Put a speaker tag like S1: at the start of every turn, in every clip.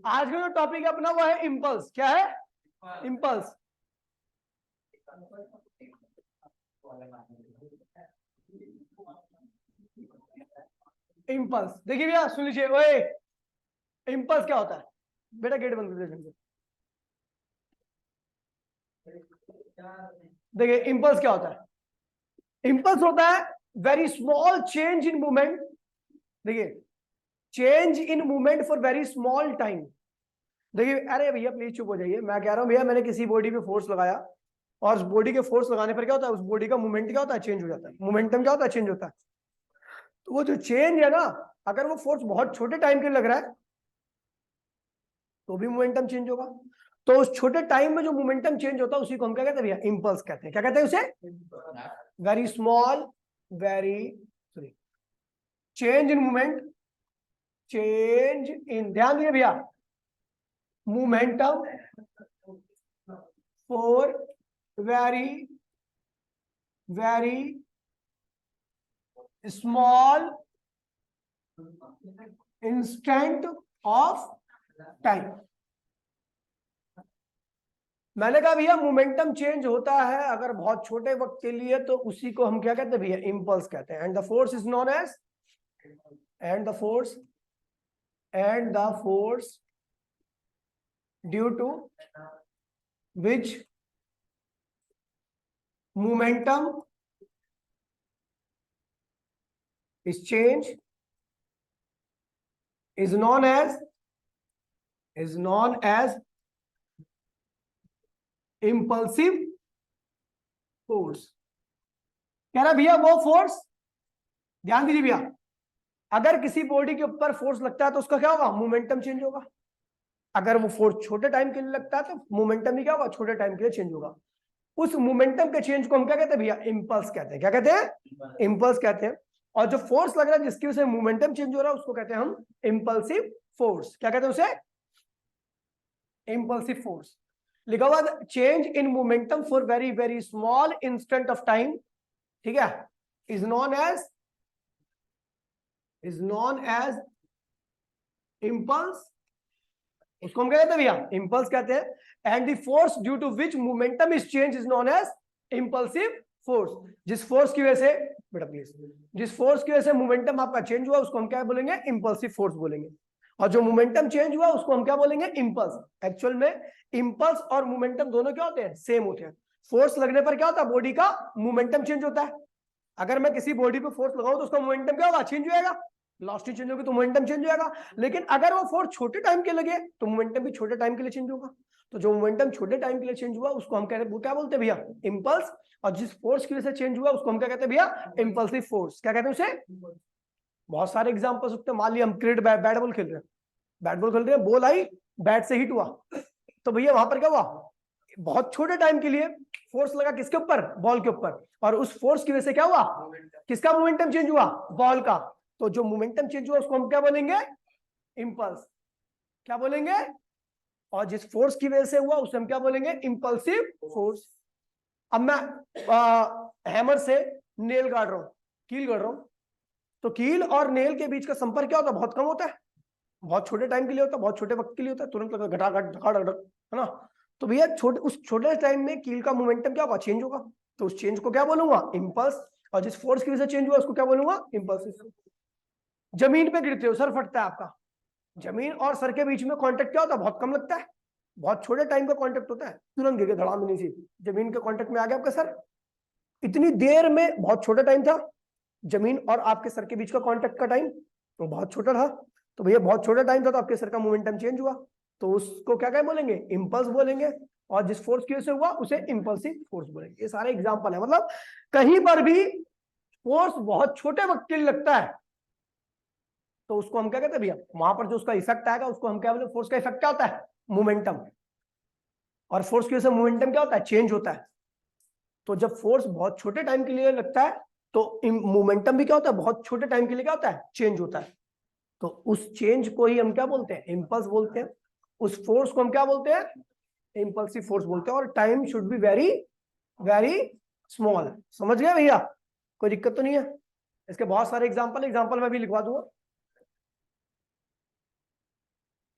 S1: आज का जो टॉपिक है अपना वो है इम्पल्स। क्या है? इम्पल्स। इम्पल्स देखिए भैया, सुन लीजिए। ओए, इम्पल्स क्या होता है? बेटा गेट बंद कर दीजिए। देखिए इम्पल्स क्या होता है? इम्पल्स होता है very small change in movement. देखिए, change in movement for very small time. देखिए, अरे भैया प्लीज चुप हो जाइए। मैं कह रहा हूं भैया, मैंने किसी बॉडी पे फोर्स लगाया और उस बॉडी के फोर्स लगाने पर क्या होता है? उस बॉडी का मूवमेंट क्या होता है? चेंज हो जाता है। मोमेंटम क्या होता है? चेंज होता है। तो वो जो चेंज है ना, अगर वो फोर्स बहुत छोटे टाइम के लिए लग रहा है तो भी मोमेंटम चेंज होगा। तो उस छोटे टाइम में जो मोमेंटम चेंज होता है उसी को हम क्या कहते हैं भैया? इम्पल्स कहते हैं। क्या कहते हैं उसे? Very small, very sorry, change in movement, change in, ध्यान दिए भैया, momentum for very very small instant of time. मैंने कहा भैया मोमेंटम चेंज होता है अगर बहुत छोटे वक्त के लिए, तो उसी को हम क्या कहते हैं भैया? इम्पल्स कहते हैं। And the force is known as, and the force due to which momentum is change is known as impulsive force। कह रहा भैया वो फोर्स, ध्यान दीजिए भैया, अगर किसी बॉडी के ऊपर फोर्स लगता है तो उसका क्या होगा? मोमेंटम चेंज होगा। अगर वो फोर्स छोटे टाइम के लिए लगता है तो मोमेंटम भी क्या होगा? छोटे टाइम के लिए चेंज होगा। उस मोमेंटम के चेंज को हम क्या कहते हैं भैया? इम्पल्स कहते हैं। क्या कहते हैं? इम्पल्स कहते हैं। और जो फोर्स लग रहा है जिसकी वजह से मोमेंटम चेंज हो रहा है उसको कहते हैं हम इम्पल्सिव फोर्स। क्या कहते हैं उसे? Impulsive force. लिखा हुआ change in momentum for very very small instant of time, ठीक है, इज नॉन एज इम्पल्स। उसको हम क्या कहते हैं भैया? इम्पल्स कहते हैं। And the force due to which momentum is change is known as impulsive force. जिस फोर्स की वजह से, बेटा प्लीज, जिस फोर्स की वजह से मोमेंटम आपका चेंज हुआ उसको हम क्या बोलेंगे? इम्पल्सिव फोर्स बोलेंगे। और जो मोमेंटम चेंज हुआ उसको हम क्या बोलेंगे? इम्पल्स। एक्चुअल में इम्पल्स और मोमेंटम दोनों क्या होते हैं? सेम होते हैं। फोर्स लगने पर क्या होता है? बॉडी का मोमेंटम चेंज होता है। अगर मैं किसी बॉडी पे फोर्स लगाऊं तो उसका मोमेंटम क्या होगा? चेंज होगा। वेलोसिटी चेंज होगी तो मोमेंटम चेंज हो जाएगा। लेकिन अगर वो फोर्स छोटे टाइम के लगे तो मोमेंटम भी छोटे टाइम के लिए चेंज होगा। तो जो मोमेंटम छोटे टाइम के लिए चेंज हुआ उसको हम क्या बोलते हैं भैया? इम्पल्स। और जिस फोर्स की वजह से चेंज हुआ उसको हम क्या कहते हैं भैया? Impulsive force. क्या कहते हैं उसे? बहुत सारे एग्जांपल्स होते हैं। मान लिया हम क्रिकेट बैट बॉल खेल रहे हैं, बॉल आई, बैट से हिट हुआ, तो भैया वहां पर क्या हुआ? बहुत छोटे टाइम के लिए फोर्स लगा किसके ऊपर? बॉल के ऊपर। और उस फोर्स की वजह से क्या हुआ? किसका मोमेंटम चेंज हुआ? बॉल का। तो जो मोमेंटम चेंज हुआ उसको हम क्या बोलेंगे? इम्पल्स। क्या बोलेंगे? और जिस फोर्स की वजह से हुआ उसे हम क्या बोलेंगे? Impulsive force. अब मैं हैमर से नेल काट रहा हूं, कील काट रहा हूं, तो कील और नेल के बीच का संपर्क क्या होता है? बहुत कम होता है। बहुत छोटे टाइम के लिए होता है, बहुत छोटे वक्त के लिए होता है, तुरंत घटा, है ना? तो भैया उस छोटे टाइम में कील का मोमेंटम क्या होगा? चेंज होगा। तो उस चेंज को क्या बोलूंगा? इम्पल्स। और जिस फोर्स की वजह से चेंज हुआ उसको क्या बोलूंगा? इम्पल्सिव। जमीन पे गिरते हो, सर फटता है आपका, जमीन और सर के बीच में कांटेक्ट क्या होता है? बहुत कम लगता है। बहुत छोटे टाइम का कांटेक्ट होता है, तुरंत गिर के धड़ाम नहीं सी जमीन के कांटेक्ट में आ गया आपका सर। इतनी देर में बहुत छोटा टाइम था, जमीन और आपके सर के बीच का कांटेक्ट का टाइम तो बहुत छोटा था। तो भैया बहुत छोटा टाइम था तो आपके सर का मोमेंटम चेंज हुआ, तो उसको क्या बोलेंगे? इम्पल्स बोलेंगे। और जिस फोर्स की वजह से हुआ उसे इम्पल्सिव फोर्स बोलेंगे। ये सारे एग्जांपल है। मतलब कहीं पर भी फोर्स बहुत छोटे वक्त के लिए लगता है तो उसको हम क्या कहते हैं भैया? वहां पर जो उसका इफेक्ट आएगा उसको हम क्या बोले? फोर्स का इफेक्ट क्या होता है? मोमेंटम। और फोर्स की वजह से मोमेंटम क्या होता है? चेंज होता है। तो जब फोर्स बहुत छोटे टाइम के लिए लगता है तो मोमेंटम भी क्या होता है? बहुत छोटे टाइम के लिए क्या होता है? चेंज होता है। तो उस चेंज को ही हम क्या बोलते हैं? इम्पल्स बोलते हैं। उस फोर्स को हम क्या बोलते हैं? इम्पल्सिव फोर्स बोलते हैं। और time should be very very small. समझ गए भैया? कोई दिक्कत तो नहीं है? इसके बहुत सारे एग्जांपल मैं भी लिखवा दूंगा।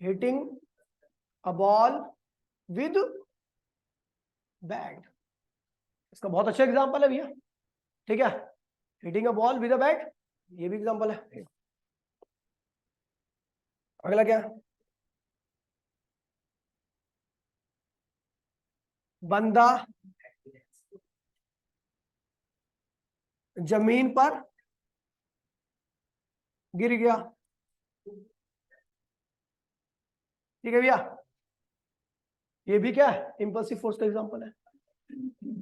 S1: Hitting a ball with bat, इसका बहुत अच्छा एग्जांपल है भैया, ठीक है, hitting a ball with a bat, ये भी एग्जांपल है। अगला क्या, बंदा जमीन पर गिर गया, ठीक है भैया, ये भी क्या है, इंपल्सिव फोर्स का एग्जांपल है,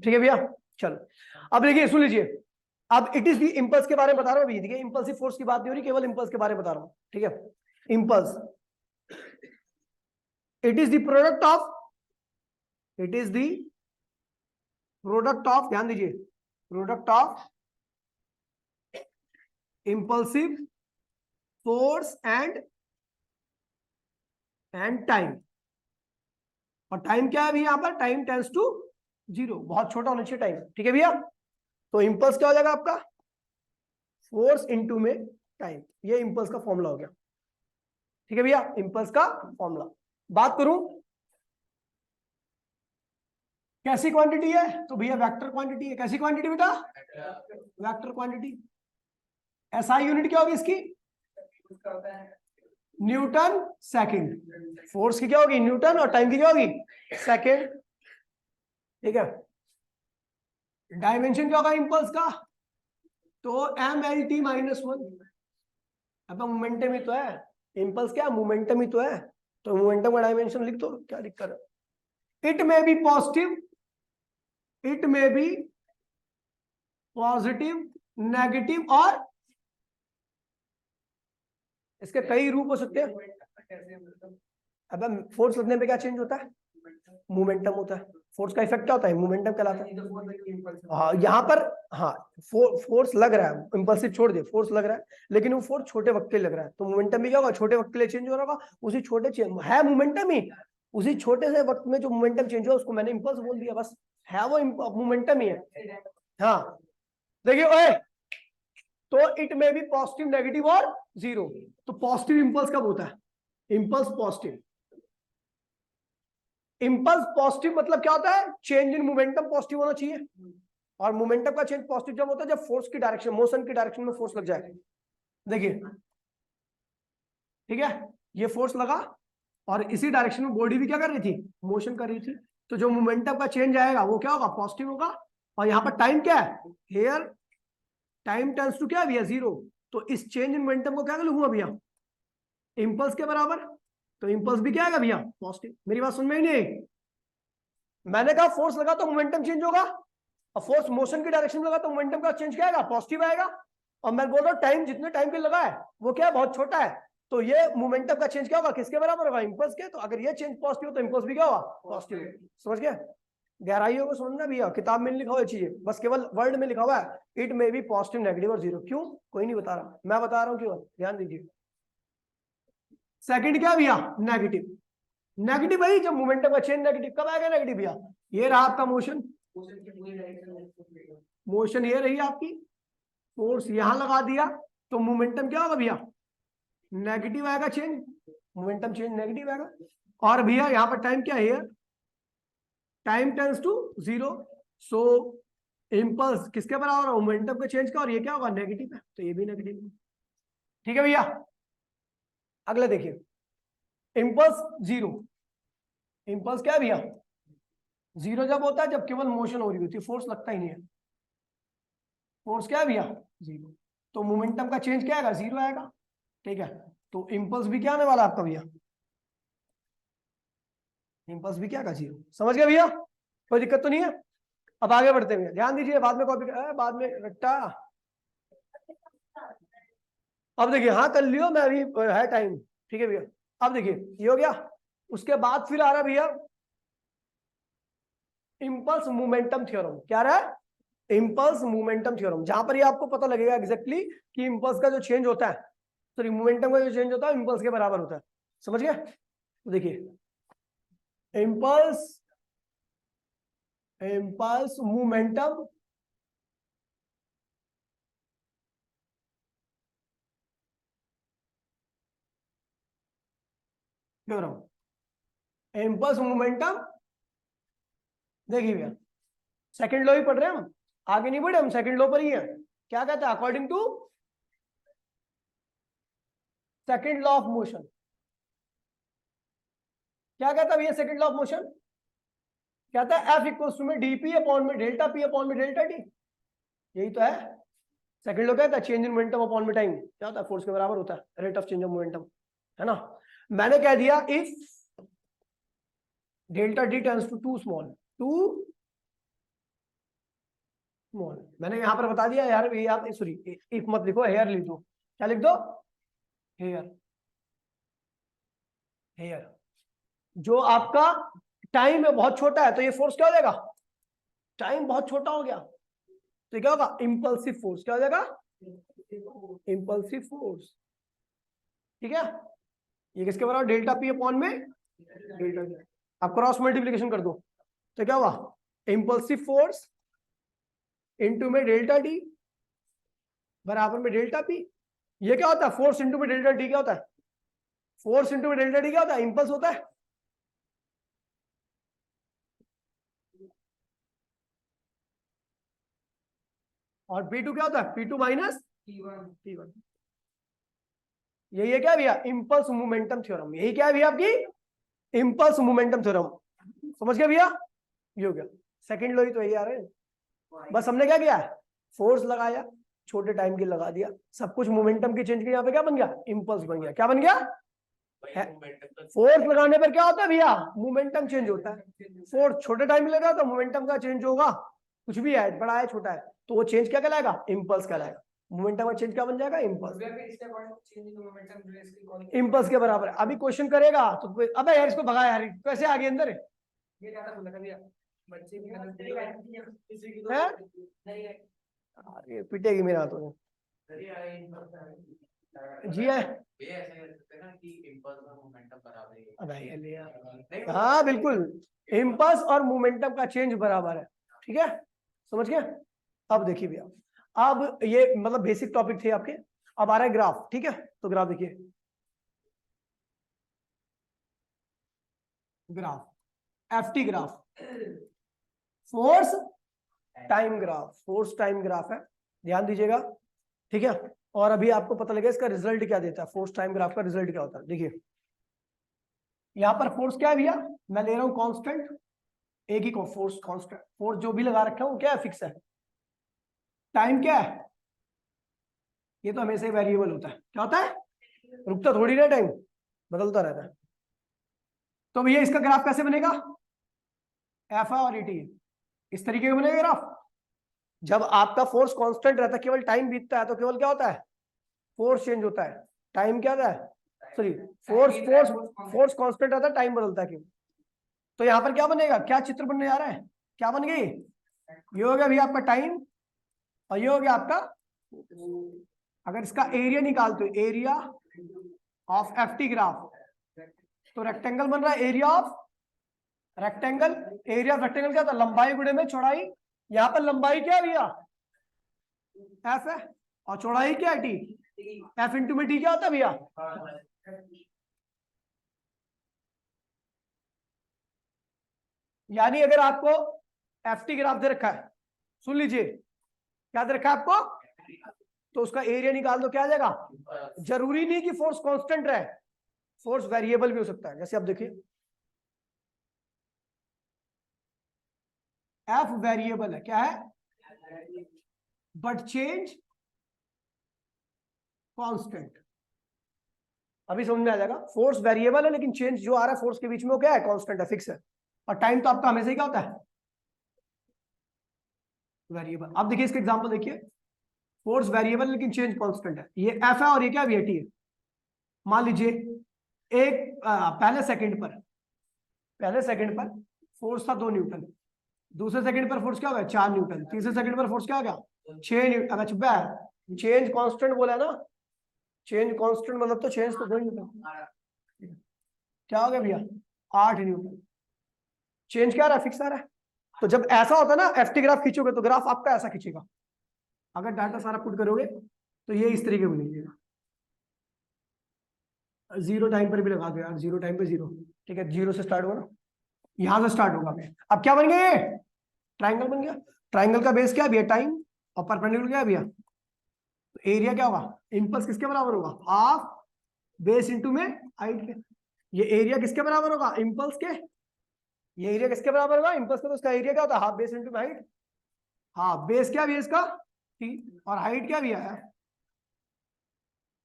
S1: ठीक है भैया। चलो अब देखिए, सुन लीजिए, अब इट इज दी इम्पल्स के बारे में बता रहा हूं अभी, ठीक है, इंपल्सिव फोर्स की बात नहीं हो रही, केवल इम्पल्स के बारे में बता रहा हूं, ठीक है। Impulse, it is the product of, it is the product of, ध्यान दीजिए, product of impulsive force and time, और टाइम क्या है भैया, यहां पर टाइम टेंस टू 0, बहुत छोटा होना चाहिए टाइम, ठीक है भैया। तो इंपल्स क्या हो जाएगा आपका, फोर्स इनटू में टाइम, ये इंपल्स का फॉर्मूला हो गया, ठीक है भैया, इंपल्स का फॉर्मूला। बात करूं कैसी क्वांटिटी है, तो भैया वेक्टर क्वांटिटी है, कैसी क्वांटिटी बेटा, वेक्टर क्वांटिटी। एसआई यूनिट क्या होगी इसकी, न्यूटन सेकंड, फोर्स की क्या होगी न्यूटन, और टाइम की क्या होगी सेकंड, ठीक है। डायमेंशन क्या होगा इंपल्स का, तो एम एल टी -1, अब मोमेंटम ही तो है, इंपल्स क्या मोमेंटम ही तो है, तो मोमेंटम का डायमेंशन लिख दो, क्या दिक्कत है। It may be positive, it may be positive, negative, और इसके कई रूप हो सकते हैं। अब फोर्स लगने पे क्या चेंज होता है, मोमेंटम होता है, फोर्स का इफेक्ट क्या होता है, मोमेंटम कहलाता है। हाँ यहाँ पर, हाँ फोर्स लग रहा है, इंपल्सिव छोड़ दे, फोर्स लग रहा है, लेकिन वो फोर्स छोटे वक्त के लिए लग रहा है, तो मोमेंटम भी क्या होगा, छोटे वक्त के लिए चेंज हो रहा होगा, उसी छोटे है मोमेंटम ही, उसी छोटे से वक्त में जो मोमेंटम चेंज हुआ उसको मैंने इंपल्स बोल दिया, बस है वो मोमेंटम ही है। हाँ देखिए ओए, तो इट में भी पॉजिटिव, नेगेटिव और जीरो, तो पॉजिटिव इंपल्स कब होता है, इंपल्स पॉजिटिव, इंपल्स पॉजिटिव मतलब क्या होता है, चेंज इन मोमेंटम पॉजिटिव होना चाहिए, और मोमेंटम का चेंज पॉजिटिव जब होता है जब फोर्स की डायरेक्शन, मोशन की डायरेक्शन में फोर्स लग जाए, देखिए ठीक है, ये फोर्स लगा और इसी डायरेक्शन में बॉडी भी क्या कर रही थी, मोशन कर रही थी, तो जो मोमेंटम का चेंज आएगा वो क्या होगा, पॉजिटिव होगा, और यहाँ पर टाइम क्या है, हेयर टाइम टेंस टू क्या है भैया 0, तो इस चेंज इन मोमेंटम को क्या लिखूंगा भैया, इंपल्स के बराबर, तो इंपल्स भी क्या आएगा भैया पॉजिटिव। मेरी बात सुन में ही नहीं, मैंने कहा फोर्स लगा तो मोमेंटम चेंज होगा, और फोर्स मोशन की डायरेक्शन में लगा तो मोमेंटम का चेंज क्या आएगा, पॉजिटिव आएगा, और मैं बोल रहा हूँ टाइम जितने टाइम के लगा है वो क्या है, बहुत छोटा है, तो ये मोमेंटम का चेंज क्या होगा, किसके बराबर होगा, इंपल्स के, तो अगर ये चेंज पॉजिटिव तो इंपल्स भी क्या होगा पॉजिटिव, समझ गए। गहराइयों को समझना भैया, किताब में नहीं लिखा हुआ चीजें, बस केवल वर्ड में लिखा हुआ है it may be positive, negative और जीरो, क्यों कोई नहीं बता रहा, मैं बता रहा हूँ क्यों, ध्यान दीजिए। सेकंड क्या भैया, नेगेटिव, नेगेटिव भाई जब मोमेंटम का चेंज नेगेटिव, कब आएगा नेगेटिव भैया, ये रहा आपका मोशन, मोशन ये रही आपकी, फोर्स यहां लगा दिया, तो मोमेंटम क्या होगा भैया नेगेटिव आएगा चेंज, मोमेंटम चेंज नेगेटिव आएगा, और भैया यहाँ पर टाइम क्या है, time tends to 0, so impulse किसके बराबर है, मोमेंटम के चेंज का, और ये क्या होगा नेगेटिव है, तो ये भी नेगेटिव है, ठीक है भैया। अगला देखिए, इंपल्स 0, इंपल्स क्या है भैया 0 जब होता है जब केवल मोशन हो रही होती है, फोर्स लगता ही नहीं है, फोर्स क्या है भैया 0, तो मोमेंटम का चेंज क्या आएगा 0 आएगा, ठीक है, तो इंपल्स भी क्या आने वाला आपका भैया, इंपल्स भी क्या का 0, समझ गए भैया, कोई दिक्कत तो नहीं है। अब आगे बढ़ते हैं, ध्यान दीजिए, बाद में कॉपी बाद में रट्टा, अब देखिए, हाँ कर लियो, मैं अभी है टाइम, ठीक है भैया। अब देखिए ये हो गया, उसके बाद फिर आ रहा भैया इंपल्स मोमेंटम थ्योरम, क्या रहा है इंपल्स मोमेंटम थ्योरम, जहां पर ये आपको पता लगेगा एग्जैक्टली कि इंपल्स का जो चेंज होता है, सॉरी मोमेंटम का जो चेंज होता है इंपल्स के बराबर होता है, समझ गए। तो देखिए impulse, impulse momentum theorem, impulse momentum, देखिए भैया सेकंड लॉ ही पढ़ रहे हैं हम, आगे नहीं बढ़े हम, सेकंड लॉ पर ही है। क्या कहता है, according to second law of motion, क्या कहता है भैया सेकंड लॉ ऑफ मोशन, कहता है एफ इक्वल्स टू में डीपी अपॉन में डेल्टा पी अपॉन में डेल्टा टी, यही तो है सेकंड लॉ। कहता है चेंज इन मोमेंटम अपॉन में टाइम, क्या होता है, फोर्स के बराबर होता है rate of change of momentum, है ना। मैंने कह दिया if delta D tends to too small, मैंने यहां पर बता दिया यार, ये आप सॉरी इफ मत लिखो, हेयर लिख दो, क्या लिख दो, हेयर, हेयर। जो आपका टाइम है बहुत छोटा है, तो ये फोर्स क्या हो जाएगा, टाइम बहुत छोटा हो गया तो क्या होगा, इंपल्सिव फोर्स, क्या हो जाएगा, इंपल्सिव फोर्स, ठीक है। ये किसके बराबर, डेल्टा पी अपॉन में डेल्टा टी, आप क्रॉस मल्टीप्लिकेशन कर दो तो क्या हुआ, इंपल्सिव फोर्स इनटू में डेल्टा टी बराबर में डेल्टा पी। ये क्या होता है, फोर्स इनटू में डेल्टा टी क्या होता है, फोर्स इनटू में डेल्टा टी क्या होता है, इंपल्स होता है। और P2 क्या होता है, P2 माइनस P1। यही है क्या भैया, इंपल्स मोमेंटम थ्योरम, यही क्या है भैया आपकी इंपल्स मोमेंटम थ्योरम, समझ गया भैया, ये हो गया सेकंड लॉ ही तो यही आ रहे हैं। बस हमने क्या किया, फोर्स लगाया, छोटे टाइम के लगा दिया, सब कुछ मोमेंटम की चेंज के यहाँ पे क्या बन गया, इंपल्स बन गया, क्या बन गया, फोर्स लगाने पर क्या होता है भैया, मोमेंटम चेंज होता है, फोर्स छोटे टाइम में लगा तो मोमेंटम का चेंज होगा, कुछ भी है बड़ा है छोटा है तो वो चेंज क्या कहलाएगा, इंपल्स कहलाएगा, मोमेंटम का चेंज क्या बन जाएगा, इंपल्स, इंपल्स के बराबर। अभी क्वेश्चन करेगा तो अबे यार इसको भगा यार, कैसे आगे अंदर है, अरे पिटेगी मेरा हाथों जी है, हाँ बिल्कुल, इम्पल्स और मोमेंटम का चेंज बराबर है, ठीक है, समझ गए। अब देखिए भैया, अब ये मतलब बेसिक टॉपिक थे आपके, अब आ रहा है ग्राफ, ठीक है, तो ग्राफ देखिए, graph FT graph, force time graph, force time graph है, ध्यान दीजिएगा, ठीक है। और अभी आपको पता लगेगा इसका रिजल्ट क्या देता है, फोर्स टाइम ग्राफ का रिजल्ट क्या होता है। देखिए यहां पर फोर्स क्या है भैया, मैं ले रहा हूं कांस्टेंट, एक ही को फोर्स कांस्टेंट, फोर्स जो भी लगा रखा है वो क्या है, फिक्स है। टाइम क्या है, ये तो हमेशा ही वेरिएबल होता है, क्या होता है, रुकता थोड़ी ना टाइम, बदलता रहता है। तो भैया इसका ग्राफ कैसे बनेगा, एफ है और टी, इस तरीके का बनेगा ग्राफ। जब आपका फोर्स कांस्टेंट रहता है, केवल टाइम बीतता है तो केवल क्या होता है, फोर्स चेंज होता है, टाइम क्या होता है, सॉरी फोर्स कांस्टेंट रहता है, टाइम बदलता है क्यों। तो यहाँ पर क्या बनेगा, क्या चित्र बनने जा रहा है, क्या बन गई, ये हो गया भैया आपका टाइम और ये हो गया आपका, अगर इसका एरिया निकालते हो, एरिया ऑफ एफटी ग्राफ, तो रेक्टेंगल बन रहा है, area of rectangle, area of rectangle क्या था, लंबाई गुणे में चौड़ाई, यहाँ पर लंबाई क्या है भैया, एफ है और चौड़ाई क्या है, टी, एफ इंटू में टी क्या होता है भैया, यानी अगर आपको एफटी ग्राफ दे रखा है, सुन लीजिए क्या दे रखा है आपको, तो उसका एरिया निकाल दो, क्या आ जाएगा, जरूरी नहीं कि फोर्स कांस्टेंट रहे, फोर्स वेरिएबल भी हो सकता है। जैसे आप देखिए एफ वेरिएबल है, क्या है, बट चेंज कांस्टेंट, अभी समझ में आ जाएगा, फोर्स वेरिएबल है लेकिन चेंज जो आ रहा है फोर्स के बीच में वो क्या है, कांस्टेंट है, फिक्स है। और टाइम तो आपका हमेशा ही क्या होता है, वेरिएबल। अब देखिए इसका एग्जांपल देखिए, फोर्स वेरिएबल लेकिन चेंज कांस्टेंट है, ये एफ है और ये क्या है, टी है। मान लीजिए एक पहले सेकंड पर फोर्स था 2 न्यूटन, दूसरे सेकंड पर फोर्स क्या हो गया, 4 न्यूटन, तीसरे सेकंड पर फोर्स क्या हो गया, 6 न्यूटन। अच्छा चेंज कांस्टेंट बोला है ना, चेंज कांस्टेंट मतलब तो चेंज तो 2 न्यूटन, क्या हो गया भैया, 8 न्यूटन, चेंज क्या आ रहा है, फिक्स आ रहा है। तो जब ऐसा होता है ना, एफटी ग्राफ खींचोगे तो ग्राफ आपका ऐसा खींचेगा, अगर डाटा सारा पुट करोगे तो ये इस तरीके बनेगा, जीरो टाइम पर भी लगा दो यार, जीरो टाइम पे जीरो। ठीक है, जीरो से स्टार्ट होगा ना, यहां से स्टार्ट होगा। अब क्या बन गया, ये ट्राइंगल बन गया। ट्राइंगल का बेस क्या है भैया, टाइम, और परपेंडिकुलर क्या है भैया, तो एरिया क्या होगा, इम्पल्स किसके बराबर होगा, हाफ बेस इंटू में हाइट के। ये एरिया किसके बराबर होगा, इम्पल्स के। ये एरिया किसके बराबर होगा, इम्पल्स का, तो उसका एरिया क्या होता है, हाफ बेस इंटू में हाइट। हाँ, बेस क्या भी है इसका, टी, और हाइट क्या भी है।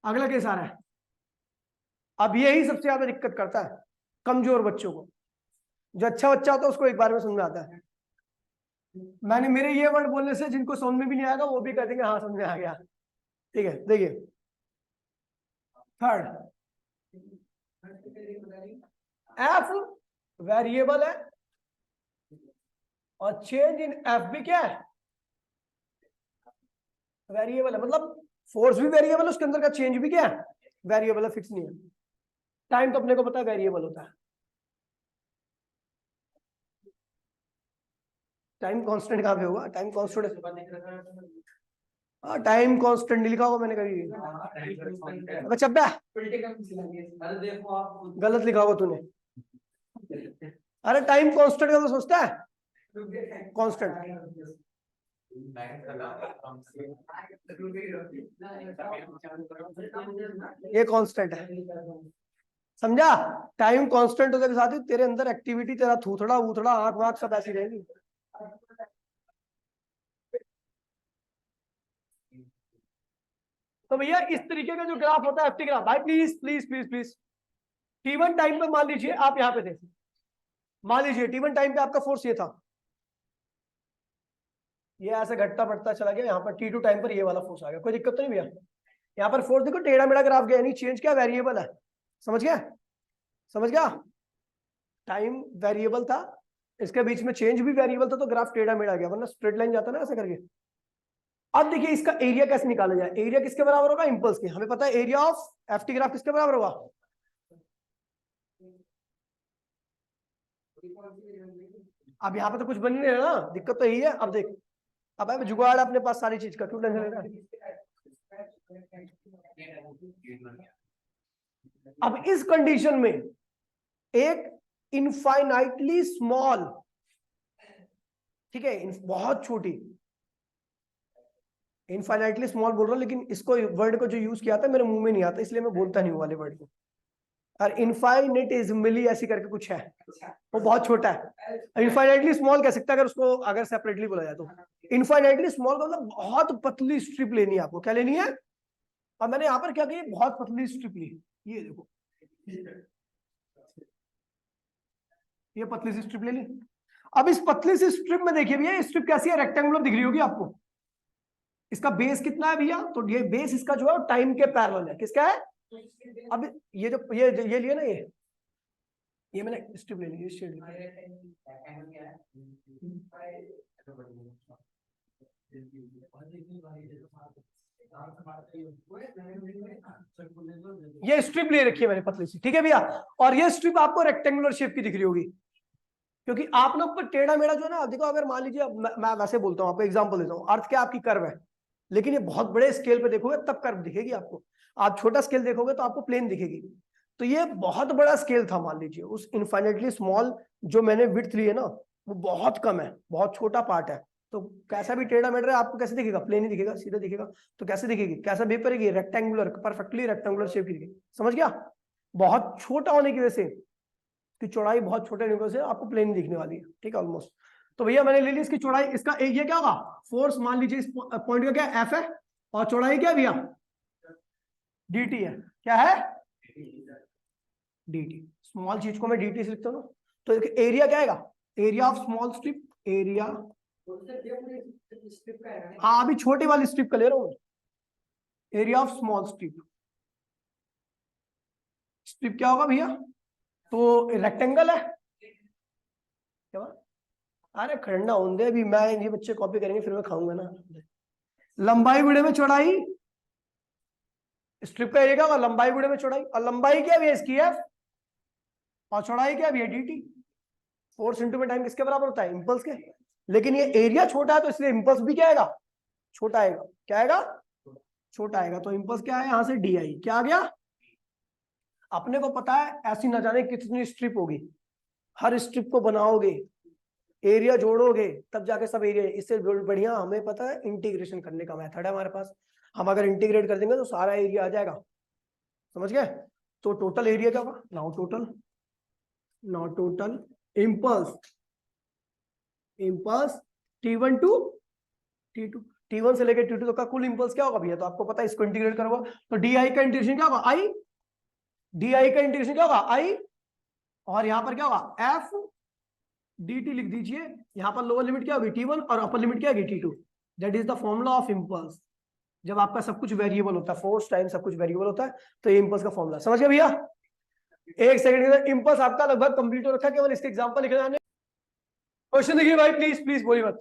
S1: अगला केस आ रहा है। अब यही सबसे ज्यादा दिक्कत करता है कमजोर बच्चों को। जो अच्छा बच्चा होता है उसको एक बार में समझ में आता है। मैंने मेरे ये वर्ड बोलने से जिनको समझ में भी नहीं आएगा वो भी कह देंगे हाँ समझ में आ गया। ठीक है, देखिए थर्ड, एफ वेरिएबल है और चेंज इन एफ भी क्या है, वेरिएबल है। मतलब फोर्स भी वेरिएबल है, उसके अंदर का चेंज भी क्या है, वेरिएबल है, फिक्स नहीं है। टाइम तो अपने को पता है वेरिएबल होता है, टाइम कांस्टेंट कहाँ पे होगा, टाइम कांस्टेंट, हाँ टाइम कांस्टेंट नहीं लिखा होगा मैंने कभी। अबे चब्बा, गलत लिखा होगा तूने। अरे टाइम कांस्टेंट का तो सोचता है, कांस्टेंट। ये कांस्टेंट है, समझा। टाइम कांस्टेंट होने के साथ ही तेरे अंदर एक्टिविटी, तेरा थूथड़ा वूथड़ा आंख वाँख सब ऐसी रहेगी। तो भैया इस तरीके का जो ग्राफ होता है एफटी ग्राफ, भाई please please please please, T one time पे मान लीजिए आप यहाँ पे थे, मान लीजिए टी1 टाइम पे आपका फोर्स ये था, ये ऐसे घटता बढ़ता चला गया, यहाँ पर टी2 टाइम पर ये वाला फोर्स आ गया, कोई दिक्कत तो नहीं भैया। यहाँ पर फोर्स देखो टेढ़ा मेढ़ा ग्राफ गया, नहीं चेंज क्या, वेरिएबल है, समझ गया, समझ गया। टाइम वेरिएबल था, इसके बीच में चेंज भी वेरिएबल था, तो ग्राफ टेढ़ा मेढ़ा गया, वरना स्ट्रेट लाइन जाता ना ऐसे करके। अब देखिए इसका एरिया कैसे निकाला जाए, एरिया किसके बराबर होगा, इम्पल्स के। हमें पता है एरिया ऑफ एफटी ग्राफ किसके बराबर होगा, अब यहाँ पे तो कुछ बन नहीं रहा ना, दिक्कत तो यही है। अब देख, अब जुगाड़ अपने पास सारी चीज का, क्यों टेंशन ले रहा है। अब इस कंडीशन में एक इनफाइनाइटली स्मॉल, ठीक है, बहुत छोटी, इनफाइनाइटली स्मॉल बोल रहा हूं, लेकिन इसको वर्ड को जो यूज किया था मेरे मुंह में नहीं आता, इसलिए मैं बोलता नहीं हूं वाले वर्ड को। और इनफाइनिटेसिमली ऐसी करके कुछ है, वो बहुत छोटा है। इनफाइनाइटली स्मॉल कह सकता है अगर उसको, अगर सेपरेटली बोला जाए तो। इनफाइनाइटली स्मॉल का मतलब बहुत पतली स्ट्रिप लेनी है आपको, क्या लेनी है। और मैंने यहाँ पर क्या किया, बहुत पतली स्ट्रिप ली, ये देखो, ये पतली सी स्ट्रिप ले ली। अब इस पतली सी स्ट्रिप में देखिए भैया, ये स्ट्रिप कैसी है, रेक्टेंगुलर दिख रही होगी आपको। इसका बेस कितना है भैया, तो ये बेस इसका जो है टाइम के पैरेलल है, किसका है। अब ये जो ये लिए ना, ये मैंने स्ट्रिप ले ली, ये स्ट्रिप ले रखी है मैंने पतली सी, ठीक है भैया। और ये स्ट्रिप आपको रेक्टेंगुलर शेप की दिख रही होगी, क्योंकि आप ना ऊपर टेढ़ा मेढ़ा जो है ना, देखो अगर मान लीजिए, मैं वैसे बोलता हूँ आपको, एग्जांपल देता हूँ, अर्थ क्या आपकी कर्व है, लेकिन ये बहुत बड़े स्केल पे देखोगे तब कर्व दिखेगी आपको। आप छोटा स्केल देखोगे तो आपको प्लेन दिखेगी। तो ये बहुत बड़ा स्केल था, मान लीजिए उस इनफाइनेटली स्मॉल जो मैंने विड्थ ली है ना, वो बहुत कम है, बहुत छोटा पार्ट है। तो कैसा भी टेढ़ा मेढ़ा आपको कैसे दिखेगा, प्लेन ही दिखेगा, सीधा दिखेगा। तो कैसे दिखेगी, कैसा बिहेव करेगी, रेक्टेंगुलर, परफेक्टली रेक्टेंगुलर शेप की दिखेगी, समझ गया। बहुत छोटा होने की वजह से, की चौड़ाई बहुत छोटे होने की वजह से आपको प्लेन दिखने वाली है, ठीक है ऑलमोस्ट। तो भैया मैंने ले ली इसकी चौड़ाई, इसका ये क्या होगा, फोर्स मान लीजिए इस पॉइंट का क्या एफ है, और चौड़ाई क्या है भैया, dt है, क्या है, dt। स्मॉल चीज को मैं dt से लिखता हूँ। तो एरिया क्या आएगा, area of small strip, area, हाँ अभी छोटी वाली स्ट्रिप का ले रहा हूँ, area of small strip. Strip क्या होगा भैया, तो रेक्टेंगल है क्या, अरे खड़ना होंगे अभी, मैं ये बच्चे कॉपी करेंगे फिर मैं खाऊंगा ना। लंबाई गुणे में चौड़ाई, स्ट्रिप का एरिया क्या होगा, लंबाई गुणे में चौड़ाई, और लंबाई क्या है इसकी एफ, और चौड़ाई क्या है dt। फोर्स इंटू में टाइम किसके बराबर होता है, इंपल्स के। लेकिन ये एरिया छोटा है तो इसलिए इंपल्स भी क्या आएगा, छोटा आएगा, क्या आएगा, छोटा आएगा। तो इंपल्स क्या है, यहां से डी आई क्या आ गया। अपने को पता है ऐसी न जाने कितनी स्ट्रिप होगी, हर स्ट्रिप को बनाओगे, एरिया जोड़ोगे, तब जाके सब एरिया। इससे बढ़िया हमें पता है इंटीग्रेशन करने का मेथड है हमारे पास। हम अगर इंटीग्रेट कर देंगे तो सारा एरिया आ जाएगा, समझ गए। तो टोटल एरिया क्या होगा, now total impulse T1 to T2, T1 से लेकर T2 तक का कुल इम्पल्स क्या होगा भैया, तो आपको पता है, इसको इंटीग्रेट करोगे तो डी आई का इंटीग्रेशन क्या होगा, आई, डी आई का इंटीग्रेशन क्या होगा, आई, और यहां पर क्या होगा, एफ डी टी लिख दीजिए। यहां पर लोअर लिमिट क्या होगी T1 और अपर लिमिट क्या होगी T2। That is the formula of impulse. जब आपका सब कुछ वेरिएबल होता है, फोर्स टाइम सब कुछ वेरिएबल होता है, तो ये इम्पल्स का फॉर्मूला, समझ गए भैया। एक सेकंड के अंदर इम्पल्स आपका लगभग कंप्लीट हो रखा है, केवल इसके एग्जांपल लिखे जाने। क्वेश्चन देखिए भाई, प्लीज प्लीज बोलिए मत।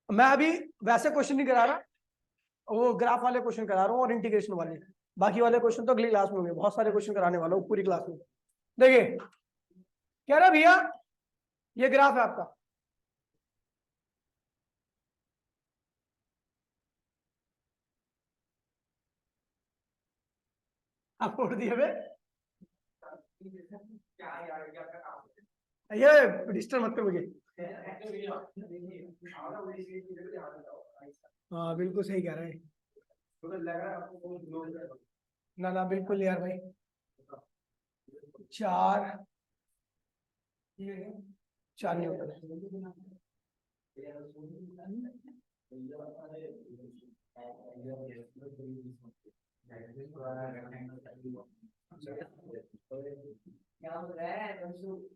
S1: मैं अभी वैसे क्वेश्चन नहीं करा रहा, वो ग्राफ वाले क्वेश्चन करा रहा हूँ और इंटीग्रेशन वाले। बाकी वाले क्वेश्चन तो अगली क्लास में होंगे, बहुत सारे क्वेश्चन कराने वाला हूँ पूरी क्लास में। देखिए कह रहा भैया ये ग्राफ है आपका, आप फोड़ दिए हुए, ये डिस्टर्ब मत कर मुझे। हाँ बिल्कुल सही कह रहे हैं, ना ना बिल्कुल यार भाई। 4 न्यूटन।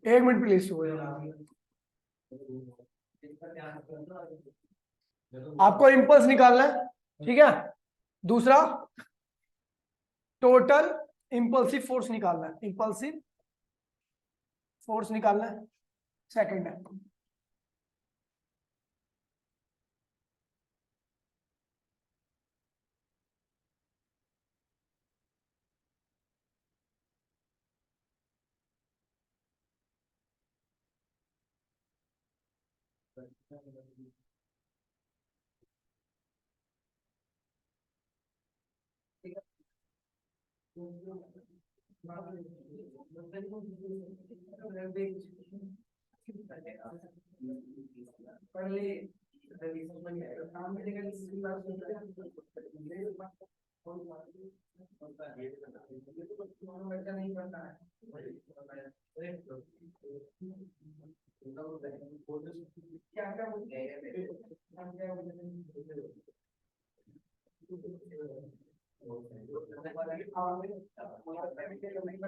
S1: एक मिनट प्लीज, आपको इम्पल्स निकालना है, ठीक है। दूसरा टोटल इम्पल्सिव फोर्स निकालना है, इम्पल्सिव फोर्स निकालना है, सेकंड है।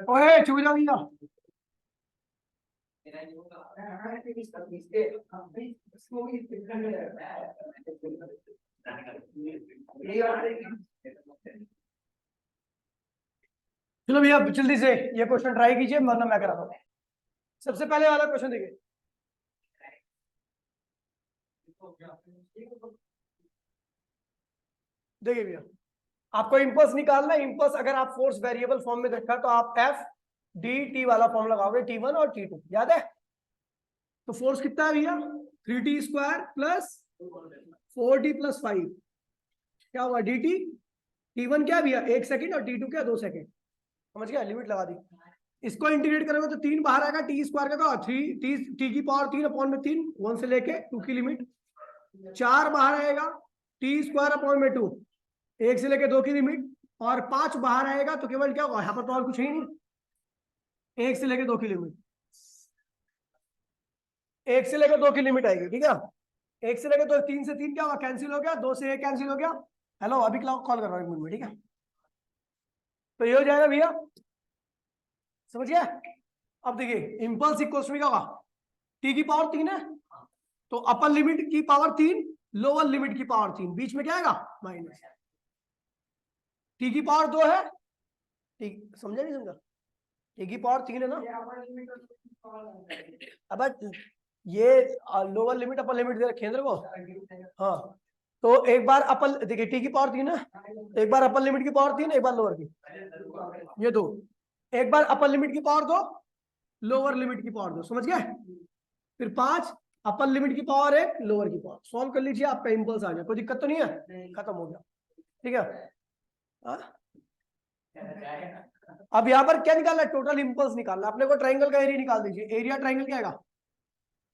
S1: ओए चुप जाओ भैया। चलो भैया जल्दी से ये क्वेश्चन ट्राई कीजिए, वरना मैं कराता हूँ। सबसे पहले वाला क्वेश्चन देखिए, देखिए भैया आपको इम्पल्स निकालना है। इम्पल्स अगर आप फोर्स वेरिएबल फॉर्म में देखा तो आप एफ डी टी वाला फॉर्म लगाओगे, T1 और T2, याद है। तो फोर्स कितना है भैया, 3t² प्लस 4t प्लस 5, क्या हुआ dt। T1 क्या भैया 1 सेकंड और T2 क्या 2 सेकंड, समझ गया, लिमिट लगा दी। इसको इंटीग्रेट करोगे तो 3 बाहर आएगा, t² का 3 t की पावर 3 अपॉन में 3, 1 से लेके 2 की लिमिट। 4 बाहर आएगा, t² अपॉन में 2, 1 से लेके 2 की लिमिट। और 5 बाहर आएगा तो केवल क्या होगा, यहाँ पर तो और कुछ ही नहीं, 1 से लेके 2 की लिमिट, 1 से लेकर 2 की लिमिट आएगी, ठीक है। 1 से लेकर 2, 3 से 3 क्या होगा, कैंसिल हो गया, 2 से 1 कैंसिल हो गया। हेलो अभी कॉल कर रहा हूँ 1 मिनट में, ठीक है। तो ये हो जाएगा भैया, समझ गया। अब देखिए इम्पल्स इक्वल्स में क्या होगा, टी की पावर 3 है तो अपर लिमिट की पावर 3, लोअर लिमिट की पावर 3, बीच में क्या आएगा माइनस। टी की पावर 2 है, ठीक समझा नहीं समझा, टी की पावर 3 है ना। अब ये लोअर लिमिट अपर लिमिट दे रखे हैं को, हाँ। तो एक बार अपर, देखिए टी की पावर 3 है, एक बार अपर लिमिट की पावर 3, एक बार लोअर की, ये 2, एक बार अपर लिमिट की पावर 2, लोअर लिमिट की पावर 2, समझ गए। फिर 5 अपर लिमिट की पावर 1, लोअर की पावर, सॉल्व कर लीजिए, आपका इम्पल्स आ जाए, कोई दिक्कत तो नहीं है, खत्म हो गया, ठीक है। अब यहाँ पर क्या निकालना है, टोटल इंपल्स निकालना है। अपने को ट्राइंगल का एरिया निकाल दीजिए। एरिया ट्राइंगल क्या आएगा,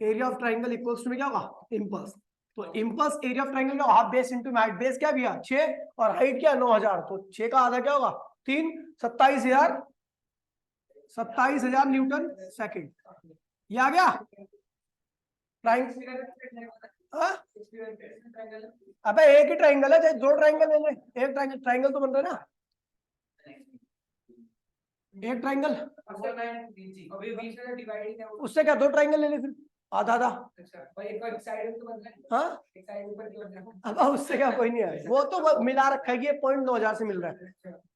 S1: area of triangle equals to में क्या होगा, इंपल्स। तो इंपल्स एरिया ऑफ ट्राइंगल का half base into height, base क्या भैया 6 और हाइट क्या 9000, तो 6 का आधा क्या होगा 3, 27,000 न्यूटन सेकंड। ये आ गया ट्राइंगल। अबे एक ही ट्राइंगल है, चाहे 2 ट्राइंगल ले ले, एक ट्राइंगल, ट्राइंगल तो बन रहा है ना, एक ट्राइंगल, उससे क्या 2 ट्राइंगल ले ले फिर, आधा आधा। हाँ अब उससे क्या कोई नहीं है, वो तो मिला रखा है कि ये 0.9000 से मिल रहा है,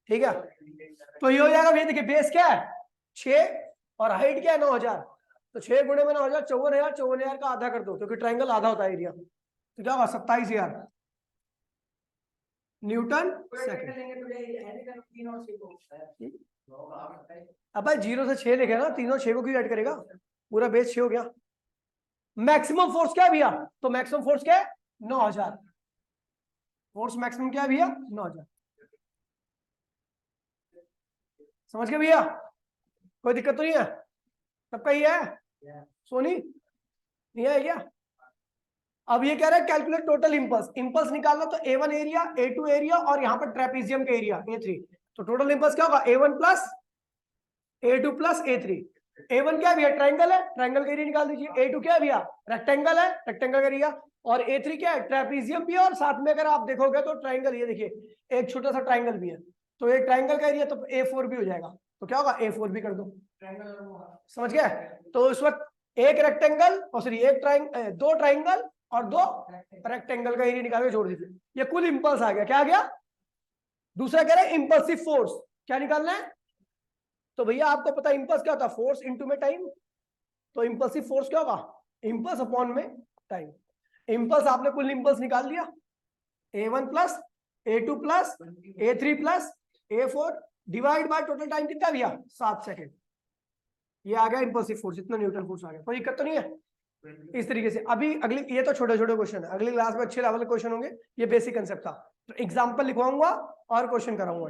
S1: ठीक है। तो ये हो जाएगा भैया, देखिए बेस क्या है 6 और हाइट क्या है 9000, तो 6 गुणे में 9000 54,000, 54,000 का आधा कर दो क्योंकि ट्राइंगल आधा होता है एरिया, तो क्या होगा 27,000 न्यूटन सेकंड। अब 0 से 6 लिखे ना, 3 और 6 को क्यों ऐड करेगा, पूरा बेस 6 हो गया। मैक्सिमम फोर्स क्या है भैया, तो मैक्सिमम फोर्स क्या है 9000, फोर्स मैक्सिमम क्या है भैया 9000। समझ गए भैया, कोई दिक्कत तो नहीं है, सबका ही है, सोनी नहीं है क्या। अब ये कह रहा है कैलकुलेट टोटल इंपल्स, इंपल्स निकालना तो A1 एरिया, A2 एरिया और यहाँ पर ट्रेपीजियम का एरिया A3, तो टोटल इंपल्स क्या होगा A1 plus A2 plus A3। A1 क्या है भैया ट्राइंगल है, ट्राइंगल का एरिया निकाल दीजिए। A2 क्या है भैया रेक्टेंगल है, रेक्टेंगल का एरिया। और A3 क्या है ट्रेपीजियम भी है, और साथ में अगर आप देखोगे तो ट्राइंगल, ये देखिए एक छोटा सा ट्राइंगल भी है, तो एक ट्राइंगल का एरिया तो A4 भी हो जाएगा, तो क्या होगा A4 भी कर दो, समझ गए। तो इस वक्त एक रेक्टेंगल और सॉरी एक ट्राइंगल, 2 ट्राइंगल और 2 रेक्टेंगल का एरिया निकाल के जोड़ दीजिए, ये कुल इंपल्स आ गया। क्या आ गया, दूसरा कह रहे हैं इंपल्सिव फोर्स, क्या निकालना है, तो भैया आपको पता है इंपल्स क्या होता है, फोर्स इनटू में टाइम, तो इंपल्सिव फोर्स क्या होगा, इंपल्स अपॉन में टाइम। इंपल्स आपने कुल इंपल्स निकाल लिया, A1 plus A2 plus A3 plus A4 divide by total time कितना भैया 7 सेकंड, ये आ गया इंपल्सिव फोर्स, इतना न्यूटन फोर्स आ गया। कोई दिक्कत तो नहीं है। इस तरीके से अभी अगली, ये तो छोटे छोटे क्वेश्चन है, अगली क्लास में अच्छे लेवल के क्वेश्चन होंगे, ये बेसिक कंसेप्ट था, तो एग्जांपल लिखवाऊंगा और क्वेश्चन कराऊंगा।